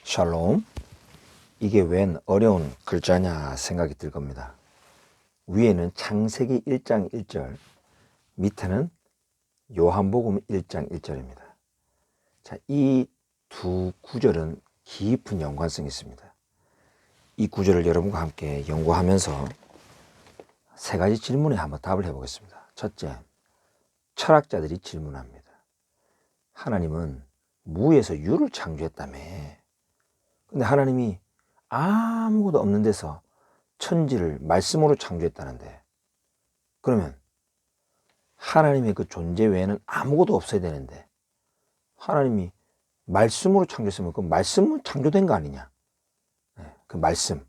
샬롬. 이게 웬 어려운 글자냐 생각이 들 겁니다. 위에는 창세기 1장 1절, 밑에는 요한복음 1장 1절입니다. 자, 이 두 구절은 깊은 연관성이 있습니다. 이 구절을 여러분과 함께 연구하면서 세 가지 질문에 한번 답을 해보겠습니다. 첫째, 철학자들이 질문합니다. 하나님은 무에서 유를 창조했다며. 근데 하나님이 아무것도 없는 데서 천지를 말씀으로 창조했다는데, 그러면 하나님의 그 존재 외에는 아무것도 없어야 되는데 하나님이 말씀으로 창조했으면 그 말씀은 창조된 거 아니냐. 그 말씀,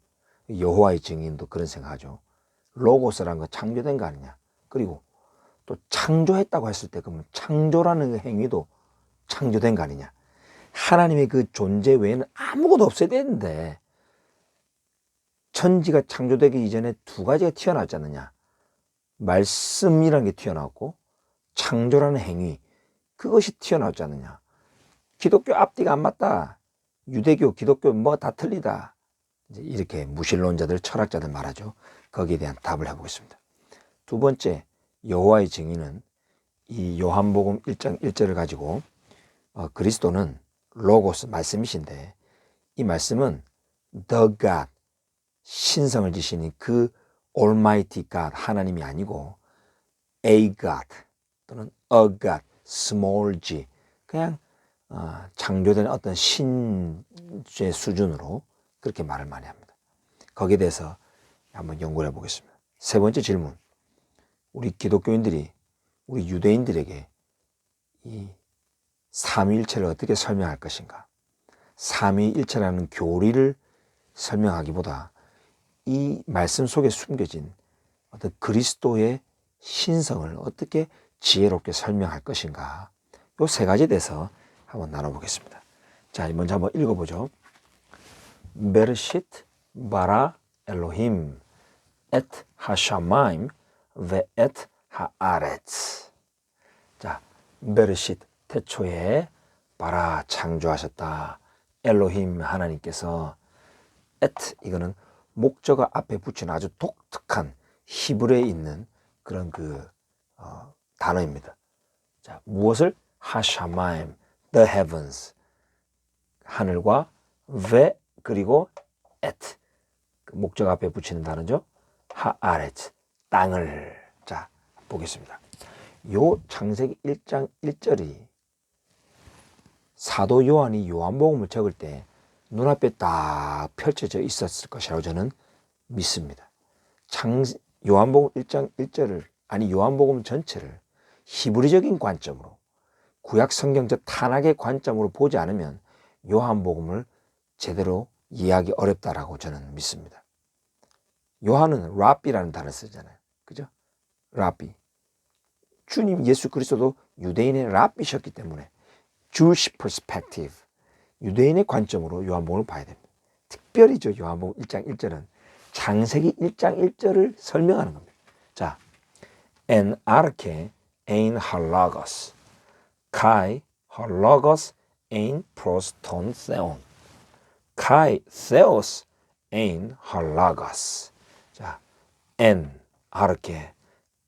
여호와의 증인도 그런 생각하죠. 로고스라는 거 창조된 거 아니냐. 그리고 또 창조했다고 했을 때 그러면 창조라는 그 행위도 창조된 거 아니냐. 하나님의 그 존재 외에는 아무것도 없어야 되는데 천지가 창조되기 이전에 두 가지가 튀어나왔지 않느냐. 말씀이라는 게 튀어나왔고 창조라는 행위, 그것이 튀어나왔지 않느냐. 기독교 앞뒤가 안 맞다. 유대교, 기독교 뭐가 다 틀리다. 이제 이렇게 무신론자들, 철학자들 말하죠. 거기에 대한 답을 해보겠습니다. 두 번째, 여호와의 증인은 이 요한복음 1장 1절을 가지고 그리스도는 로고스, 말씀이신데 이 말씀은 The God, 신성을 지시는 그 Almighty God, 하나님이 아니고 A God 또는 A God, small g, 그냥 창조된 어떤 신의 수준으로 그렇게 말을 많이 합니다. 거기에 대해서 한번 연구를 해보겠습니다. 세 번째 질문, 우리 기독교인들이 우리 유대인들에게 이 삼위일체를 어떻게 설명할 것인가. 삼위일체라는 교리를 설명하기보다 이 말씀 속에 숨겨진 어떤 그리스도의 신성을 어떻게 지혜롭게 설명할 것인가. 이 세 가지에 대해서 한번 나눠보겠습니다. 자, 먼저 한번 읽어보죠. 베르시트 바라 엘로힘 엣 하샤마임 베엣 하아레츠. 자, 베르시트, 태초에 바라, 창조하셨다. 엘로힘, 하나님께서. 엣, 이거는 목적어 앞에 붙이는 아주 독특한 히브리어에 있는 그런 단어입니다. 자, 무엇을? 하샤마임, the heavens, 하늘과 ve, 그리고 et, 목적어 앞에 붙이는 단어죠. 하아렛, 땅을. 자, 보겠습니다. 요 창세기 1장 1절이 사도 요한이 요한복음을 적을 때 눈앞에 딱 펼쳐져 있었을 것이라고 저는 믿습니다. 요한복음 1장 1절을, 아니 요한복음 전체를 히브리적인 관점으로, 구약 성경적 탄학의 관점으로 보지 않으면 요한복음을 제대로 이해하기 어렵다라고 저는 믿습니다. 요한은 라비라는 단어를 쓰잖아요. 그죠? 라비. 주님 예수 그리스도도 유대인의 라비셨기 때문에 Jewish perspective, 유대인의 관점으로 요한복음을 봐야 됩니다. 특별히죠, 요한복음 1장 1절은 창세기 1장 1절을 설명하는 겁니다. 자, en arche ein halagos, kai halagos ein proston theon, kai theos ein halagos. 자, en arche,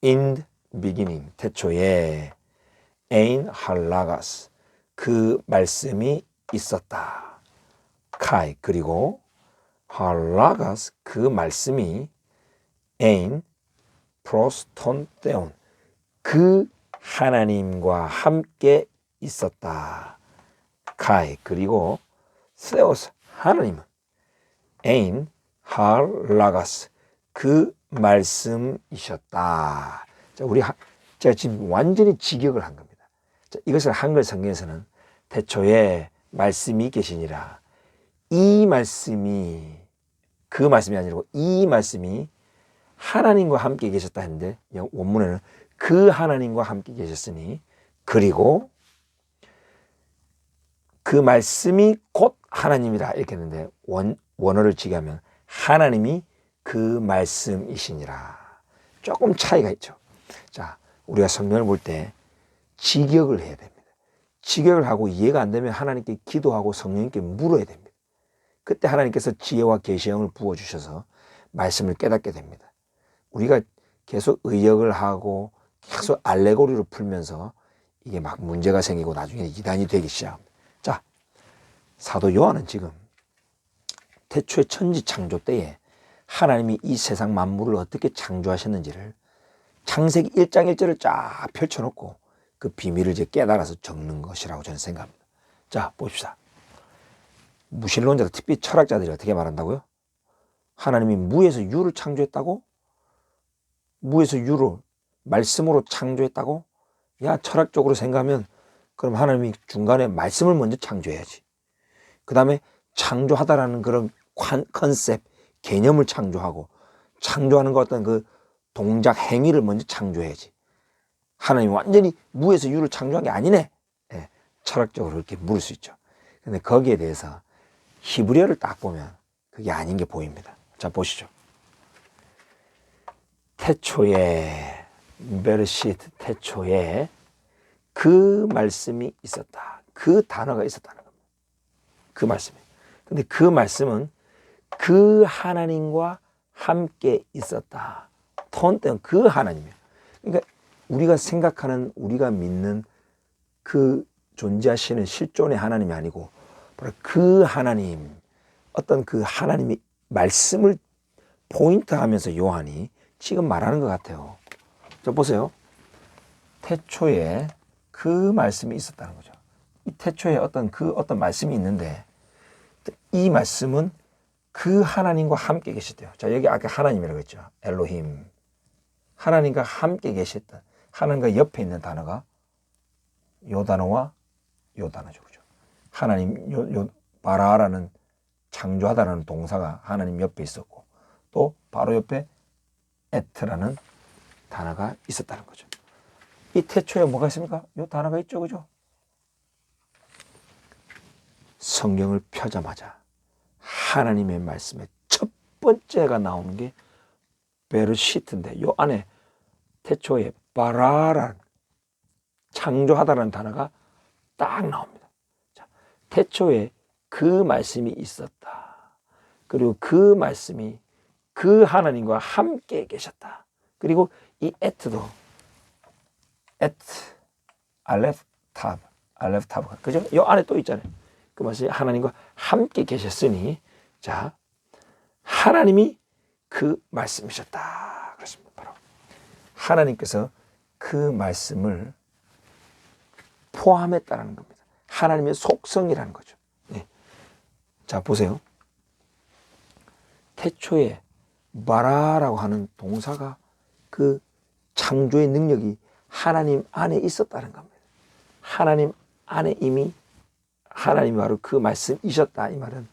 in the beginning, 태초에, ein halagos, 그 말씀이 있었다. 카이, 그리고 할라가스, 그 말씀이 에인 프로스톤 테온, 그 하나님과 함께 있었다. 카이, 그리고 세오스, 하나님은 에인 할라가스, 그 말씀이셨다. 자, 제가 지금 완전히 직역을 한 겁니다. 자, 이것을 한글 성경에서는 태초에 말씀이 계시니라. 이 말씀이, 그 말씀이 아니고 이 말씀이 하나님과 함께 계셨다 했는데 원문에는 그 하나님과 함께 계셨으니, 그리고 그 말씀이 곧 하나님이라 이렇게 했는데 원어를 지게하면 하나님이 그 말씀이시니라. 조금 차이가 있죠. 자, 우리가 성경을 볼 때 직역을 해야 됩니다. 직역을 하고 이해가 안 되면 하나님께 기도하고 성령님께 물어야 됩니다. 그때 하나님께서 지혜와 계시형을 부어주셔서 말씀을 깨닫게 됩니다. 우리가 계속 의역을 하고 계속 알레고리로 풀면서 이게 막 문제가 생기고 나중에 이단이 되기 시작합니다. 자, 사도 요한은 지금 태초의 천지 창조 때에 하나님이 이 세상 만물을 어떻게 창조하셨는지를 창세기 1장 1절을 쫙 펼쳐놓고 그 비밀을 이제 깨달아서 적는 것이라고 저는 생각합니다. 자, 봅시다. 무신론자들, 특히 철학자들이 어떻게 말한다고요? 하나님이 무에서 유를 창조했다고? 무에서 유를 말씀으로 창조했다고? 야, 철학적으로 생각하면 그럼 하나님이 중간에 말씀을 먼저 창조해야지. 그 다음에 창조하다라는 그런 컨셉, 개념을 창조하고 창조하는 것 어떤 그 동작, 행위를 먼저 창조해야지. 하나님이 완전히 무에서 유를 창조한 게 아니네. 예, 철학적으로 이렇게 물을 수 있죠. 근데 거기에 대해서 히브리어를 딱 보면 그게 아닌 게 보입니다. 자, 보시죠. 태초에, 베르시트 태초에 그 말씀이 있었다. 그 단어가 있었다는 겁니다. 그 말씀이. 근데 그 말씀은 그 하나님과 함께 있었다. 톤 때는 그 하나님이에요. 그러니까 우리가 생각하는, 우리가 믿는 그 존재하시는 실존의 하나님이 아니고 바로 그 하나님, 어떤 그 하나님의 말씀을 포인트하면서 요한이 지금 말하는 것 같아요. 자, 보세요. 태초에 그 말씀이 있었다는 거죠. 이 태초에 어떤 말씀이 있는데 이 말씀은 그 하나님과 함께 계셨대요. 자, 여기 아까 하나님이라고 했죠. 엘로힘. 하나님과 함께 계셨던, 하나님과 옆에 있는 단어가 요 단어와 요 단어죠. 그죠? 하나님, 바라라는 창조하다라는 동사가 하나님 옆에 있었고, 또 바로 옆에 에트라는 단어가 있었다는 거죠. 이 태초에 뭐가 있습니까? 요 단어가 있죠. 그죠? 성경을 펴자마자 하나님의 말씀의 첫 번째가 나오는 게 베르시트인데, 요 안에 태초에 바라란, 창조하다라는 단어가 딱 나옵니다. 자, 태초에 그 말씀이 있었다. 그리고 그 말씀이 그 하나님과 함께 계셨다. 그리고 이 에트도 에트, 알레프 탑, 그죠? 요 안에 또 있잖아요. 그 말씀이 하나님과 함께 계셨으니, 자, 하나님이 그 말씀이셨다. 그렇습니다. 바로 하나님께서 그 말씀을 포함했다는 겁니다. 하나님의 속성이라는 거죠. 네. 자, 보세요. 태초에 바라라고 하는 동사가 그 창조의 능력이 하나님 안에 있었다는 겁니다. 하나님 안에 이미 하나님이 바로 그 말씀이셨다. 이 말은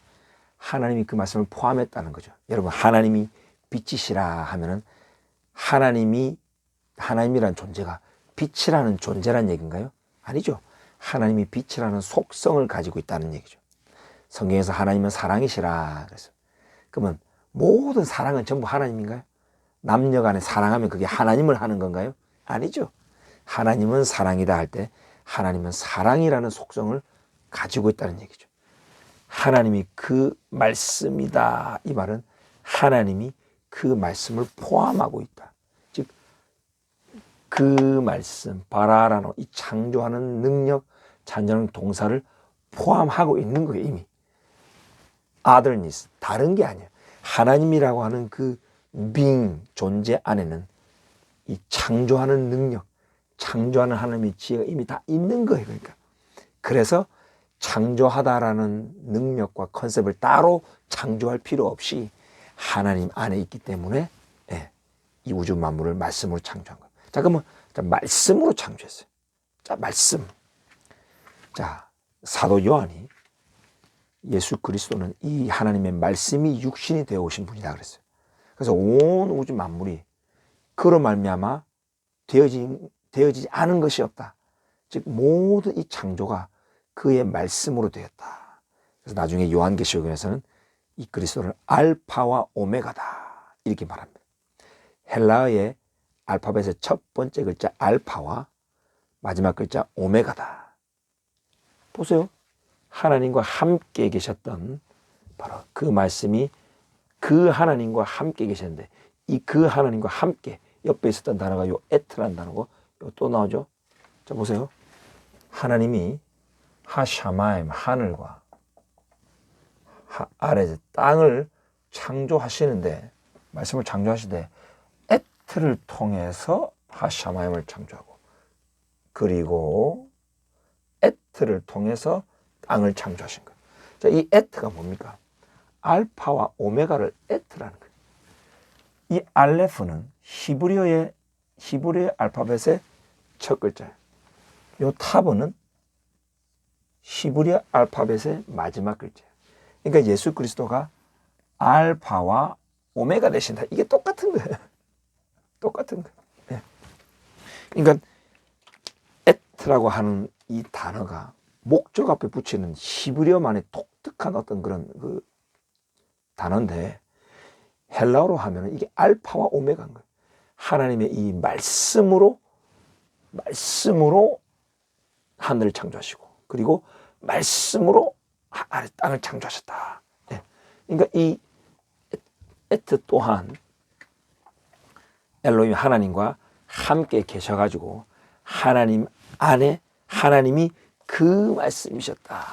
하나님이 그 말씀을 포함했다는 거죠. 여러분, 하나님이 빛이시라 하면은 하나님이란 존재가 빛이라는 존재란 얘기인가요? 아니죠. 하나님이 빛이라는 속성을 가지고 있다는 얘기죠. 성경에서 하나님은 사랑이시라 그래서, 그러면 모든 사랑은 전부 하나님인가요? 남녀 간에 사랑하면 그게 하나님을 하는 건가요? 아니죠. 하나님은 사랑이다 할 때 하나님은 사랑이라는 속성을 가지고 있다는 얘기죠. 하나님이 그 말씀이다. 이 말은 하나님이 그 말씀을 포함하고 있다. 즉, 그 말씀, 바라라노, 이 창조하는 능력, 창조하는 동사를 포함하고 있는 거예요, 이미. otherness, 다른 게 아니에요. 하나님이라고 하는 그 being, 존재 안에는 이 창조하는 능력, 창조하는 하나님의 지혜가 이미 다 있는 거예요. 그러니까. 그래서 창조하다라는 능력과 컨셉을 따로 창조할 필요 없이 하나님 안에 있기 때문에, 예, 이 우주 만물을 말씀으로 창조한 거예요. 자, 그러면 말씀으로 창조했어요. 자, 말씀. 자, 사도 요한이 예수 그리스도는 이 하나님의 말씀이 육신이 되어 오신 분이다 그랬어요. 그래서 온 우주 만물이 그로 말미암아 되어지지 않은 것이 없다. 즉 모든 이 창조가 그의 말씀으로 되었다. 그래서 나중에 요한계시록에서는 이 그리스도를 알파와 오메가다 이렇게 말합니다. 헬라어의 알파벳의 첫 번째 글자 알파와 마지막 글자 오메가다. 보세요. 하나님과 함께 계셨던 바로 그 말씀이 그 하나님과 함께 계셨는데, 이 그 하나님과 함께 옆에 있었던 단어가 요 에트라는 단어고, 요 또 나오죠. 자, 보세요. 하나님이 하샤마임, 하늘과 아래 땅을 창조하시는데, 말씀을 창조하시되 에트를 통해서 하샤마임을 창조하고, 그리고 에트를 통해서 땅을 창조하신 거예요. 자, 이 에트가 뭡니까? 알파와 오메가를 에트라는 거예요. 이 알레프는 히브리어의 알파벳의 첫 글자예요. 요 타브는 히브리어 알파벳의 마지막 글자예요. 그러니까 예수 그리스도가 알파와 오메가 되신다. 이게 똑같은 거예요. 똑같은 거예요. 네. 그러니까 에트라고 하는 이 단어가 목적 앞에 붙이는 히브리어만의 독특한 어떤 그런 그 단어인데, 헬라어로 하면 이게 알파와 오메가인 거예요. 하나님의 이 말씀으로 하늘을 창조하시고, 그리고 말씀으로 아래 땅을 창조하셨다. 네. 그러니까 이 에트 또한 엘로힘 하나님과 함께 계셔가지고 하나님 안에 하나님이 그 말씀이셨다.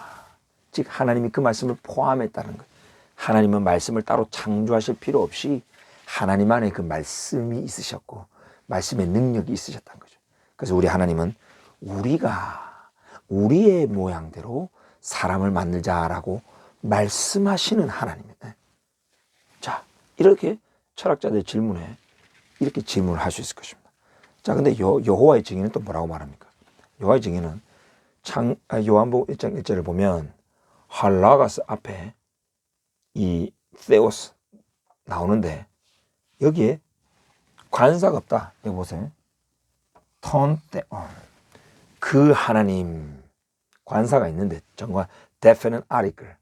즉 하나님이 그 말씀을 포함했다는 거예요. 하나님은 말씀을 따로 창조하실 필요 없이 하나님 안에 그 말씀이 있으셨고 말씀의 능력이 있으셨다는 거죠. 그래서 우리 하나님은 우리가 우리의 모양대로 사람을 만들자라고 말씀하시는 하나님이에요. 자, 이렇게 철학자들 질문에 이렇게 질문을 할 수 있을 것입니다. 자, 근데 여호와의 증인은 또 뭐라고 말합니까? 여호와의 증인은 요한복음 1장 1절을 보면 할라가스 앞에 이 세오스 나오는데 여기에 관사가 없다. 여기 보세요. 톤테온. 그 하나님 관사가 있는데 정말 definite article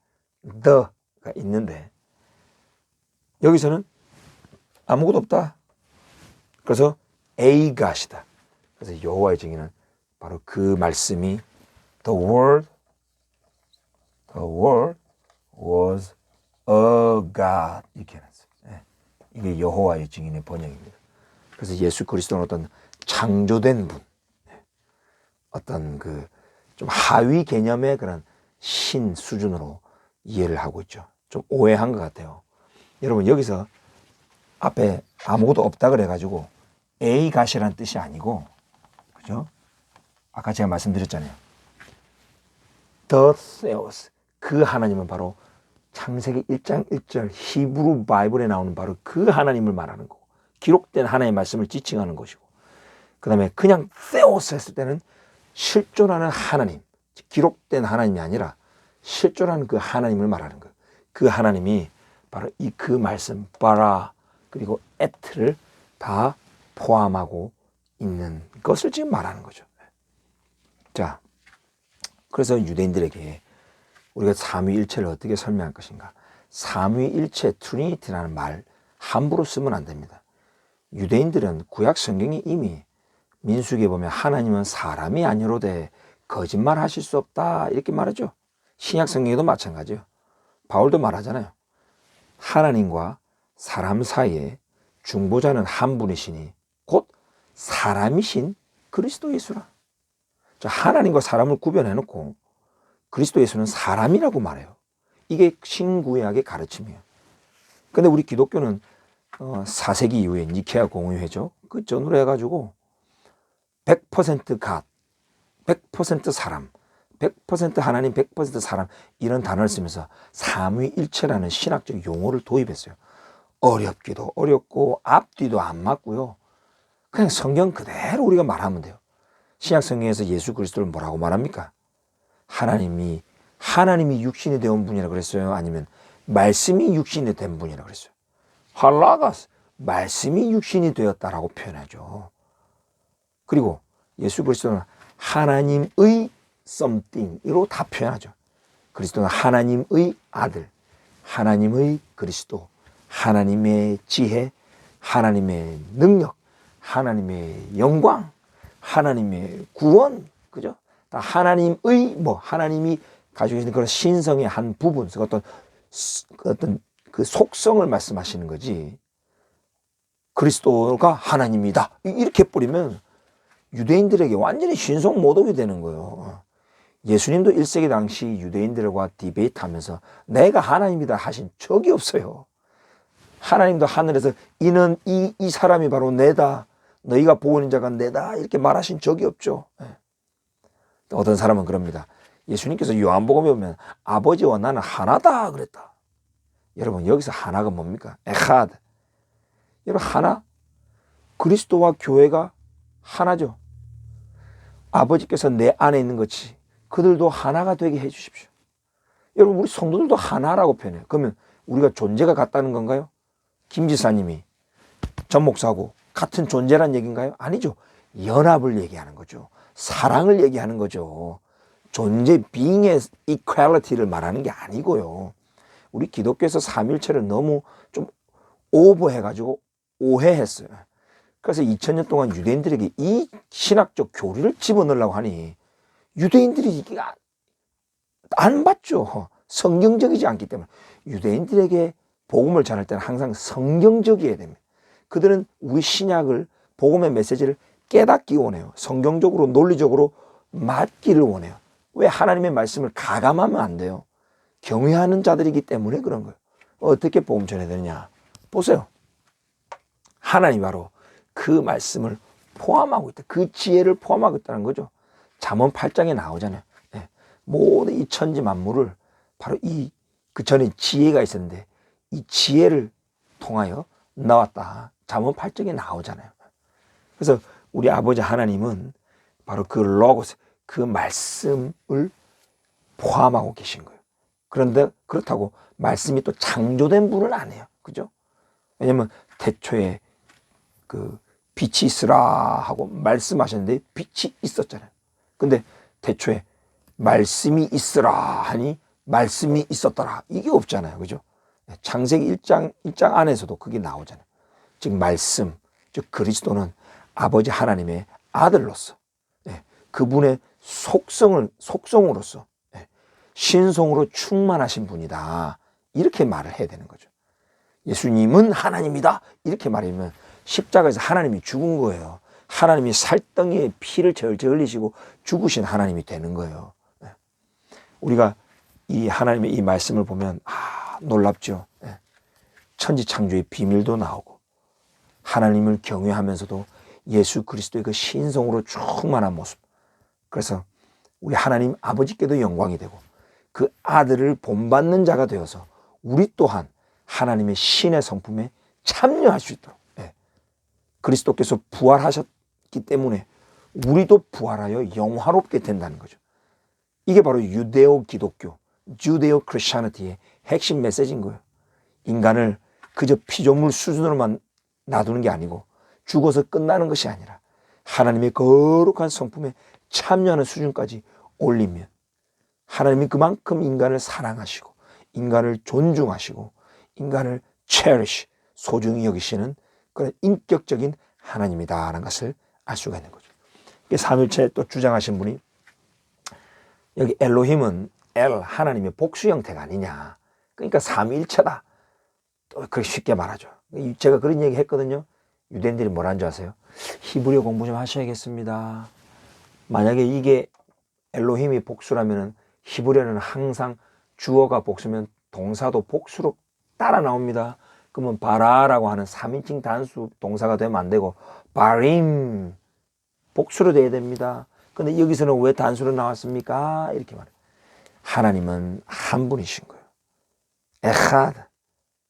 the가 있는데 여기서는 아무것도 없다. 그래서 에이갓이다. 그래서 여호와의 증인은 바로 그 말씀이 the word was a God 이렇게 해놨어요. 네. 이게 여호와의 증인의 번역입니다. 그래서 예수 그리스도는 어떤 창조된 분, 어떤 그 좀 하위 개념의 그런 신 수준으로 이해를 하고 있죠. 좀 오해한 것 같아요. 여러분 여기서 앞에 아무것도 없다 그래가지고 에이갓이라는 뜻이 아니고, 그죠? 아까 제가 말씀드렸잖아요. The Theos, 그 하나님은 바로 창세기 1장 1절 히브리 바이블에 나오는 바로 그 하나님을 말하는 거고, 기록된 하나님의 말씀을 지칭하는 것이고, 그 다음에 그냥 Theos 했을 때는 실존하는 하나님, 기록된 하나님이 아니라 실존하는 그 하나님을 말하는 거예요. 그 하나님이 바로 이 그 말씀 바라 그리고 에트를 다 포함하고 있는 것을 지금 말하는 거죠. 자, 그래서 유대인들에게 우리가 삼위일체를 어떻게 설명할 것인가? 삼위일체 트리니티라는 말 함부로 쓰면 안 됩니다. 유대인들은 구약 성경이 이미 민수기에 보면 하나님은 사람이 아니로되 거짓말 하실 수 없다 이렇게 말하죠. 신약 성경에도 마찬가지예요. 바울도 말하잖아요. 하나님과 사람 사이에 중보자는 한 분이시니 곧 사람이신 그리스도 예수라. 자, 하나님과 사람을 구별해놓고 그리스도 예수는 사람이라고 말해요. 이게 신구약의 가르침이에요. 근데 우리 기독교는 4세기 이후에 니케아 공의회죠. 그 전후로 해가지고 100% 갓, 100% 사람, 100% 하나님, 100% 사람 이런 단어를 쓰면서 삼위일체라는 신학적 용어를 도입했어요. 어렵기도 어렵고 앞뒤도 안 맞고요. 그냥 성경 그대로 우리가 말하면 돼요. 신약 성경에서 예수 그리스도를 뭐라고 말합니까? 하나님이 육신이 되온 분이라 그랬어요? 아니면 말씀이 육신이 된 분이라 그랬어요? 할라가스, 말씀이 육신이 되었다라고 표현하죠. 그리고 예수 그리스도는 하나님의 something으로 다 표현하죠. 그리스도는 하나님의 아들, 하나님의 그리스도, 하나님의 지혜, 하나님의 능력, 하나님의 영광, 하나님의 구원, 그죠? 다 하나님의 하나님이 가지고 계신 그런 신성의 한 부분, 어떤 어떤 그 속성을 말씀하시는 거지. 그리스도가 하나님이다 이렇게 뿌리면 유대인들에게 완전히 신성 모독이 되는 거예요. 예수님도 1세기 당시 유대인들과 디베이트하면서 내가 하나님이다 하신 적이 없어요. 하나님도 하늘에서 이는 이 사람이 바로 내다, 너희가 보고 있는 자가 내다 이렇게 말하신 적이 없죠. 어떤 사람은 그럽니다. 예수님께서 요한복음에 보면 아버지와 나는 하나다 그랬다. 여러분 여기서 하나가 뭡니까? 에하드. 여러분 하나? 그리스도와 교회가 하나죠. 아버지께서 내 안에 있는 것이 그들도 하나가 되게 해 주십시오. 여러분 우리 성도들도 하나라고 표현해요. 그러면 우리가 존재가 같다는 건가요? 김 지사님이 전 목사하고 같은 존재란 얘기인가요? 아니죠. 연합을 얘기하는 거죠. 사랑을 얘기하는 거죠. 존재, being의 equality를 말하는 게 아니고요. 우리 기독교에서 삼위일체를 너무 좀 오버해가지고 오해했어요. 그래서 2000년 동안 유대인들에게 이 신학적 교리를 집어넣으려고 하니 유대인들이 이게 안 받죠. 성경적이지 않기 때문에. 유대인들에게 복음을 전할 때는 항상 성경적이어야 됩니다. 그들은 우리 신약을, 복음의 메시지를 깨닫기 원해요. 성경적으로, 논리적으로 맞기를 원해요. 왜? 하나님의 말씀을 가감하면 안 돼요. 경외하는 자들이기 때문에 그런 거예요. 어떻게 복음 전해야 되느냐? 보세요. 하나님 바로 그 말씀을 포함하고 있다. 그 지혜를 포함하고 있다는 거죠. 잠언 8장에 나오잖아요. 네. 모든 이 천지 만물을 바로 그 전에 지혜가 있었는데 이 지혜를 통하여 나왔다. 잠언 8장에 나오잖아요. 그래서 우리 아버지 하나님은 바로 그 로고스, 그 말씀을 포함하고 계신 거예요. 그런데 그렇다고 말씀이 또 창조된 분은 아니에요. 그죠? 왜냐면 태초에 그 빛이 있으라 하고 말씀하셨는데 빛이 있었잖아요. 근데 태초에 말씀이 있으라 하니 말씀이 있었더라. 이게 없잖아요. 그죠? 창세기 1장 안에서도 그게 나오잖아요. 즉 말씀, 즉 그리스도는 아버지 하나님의 아들로서 그분의 속성으로서 신성으로 충만하신 분이다. 이렇게 말을 해야 되는 거죠. 예수님은 하나님이다. 이렇게 말하면 십자가에서 하나님이 죽은 거예요. 하나님이 살덩이에 피를 절절 흘리시고 죽으신 하나님이 되는 거예요. 우리가 이 하나님의 이 말씀을 보면 놀랍죠. 천지창조의 비밀도 나오고 하나님을 경외하면서도 예수 그리스도의 그 신성으로 충만한 모습. 그래서 우리 하나님 아버지께도 영광이 되고 그 아들을 본받는 자가 되어서 우리 또한 하나님의 신의 성품에 참여할 수 있도록 그리스도께서 부활하셨기 때문에 우리도 부활하여 영화롭게 된다는 거죠. 이게 바로 유대오 기독교, 주데오 크리스천리티의 핵심 메시지인 거예요. 인간을 그저 피조물 수준으로만 놔두는 게 아니고 죽어서 끝나는 것이 아니라 하나님의 거룩한 성품에 참여하는 수준까지 올리면 하나님이 그만큼 인간을 사랑하시고 인간을 존중하시고 인간을 cherish, 소중히 여기시는 그런 인격적인 하나님이다라는 것을 알 수가 있는 거죠. 삼위일체 또 주장하신 분이 여기 엘로힘은 하나님의 복수 형태가 아니냐. 그러니까 삼위일체다. 또 그렇게 쉽게 말하죠. 제가 그런 얘기 했거든요. 유대인들이 뭐라는 줄 아세요? 히브리어 공부 좀 하셔야겠습니다. 만약에 이게 엘로힘이 복수라면 히브리어는 항상 주어가 복수면 동사도 복수로 따라 나옵니다. 그러면 바라라고 하는 3인칭 단수 동사가 되면 안 되고 바림 복수로 돼야 됩니다. 근데 여기서는 왜 단수로 나왔습니까? 이렇게 말해요. 하나님은 한 분이신 거예요. 에하드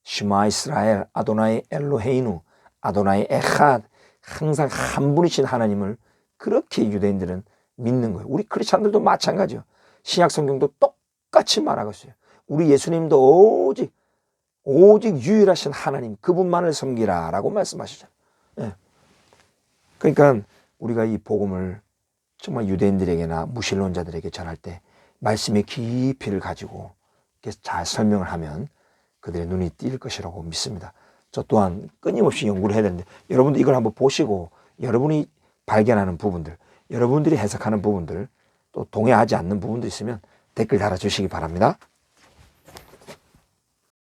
시마 이스라엘 아도나이 엘로헤이누 아도나이 에하드 항상 한 분이신 하나님을 그렇게 유대인들은 믿는 거예요. 우리 크리스찬들도 마찬가지요. 신약 성경도 똑같이 말하고 있어요. 우리 예수님도 오직 유일하신 하나님 그분만을 섬기라 라고 말씀하시잖아요. 그러니까 우리가 이 복음을 정말 유대인들에게나 무신론자들에게 전할 때 말씀의 깊이를 가지고 잘 설명을 하면 그들의 눈이 띌 것이라고 믿습니다. 저 또한 끊임없이 연구를 해야 되는데 여러분도 이걸 한번 보시고 여러분이 발견하는 부분들, 여러분들이 해석하는 부분들, 또 동의하지 않는 부분도 있으면 댓글 달아주시기 바랍니다.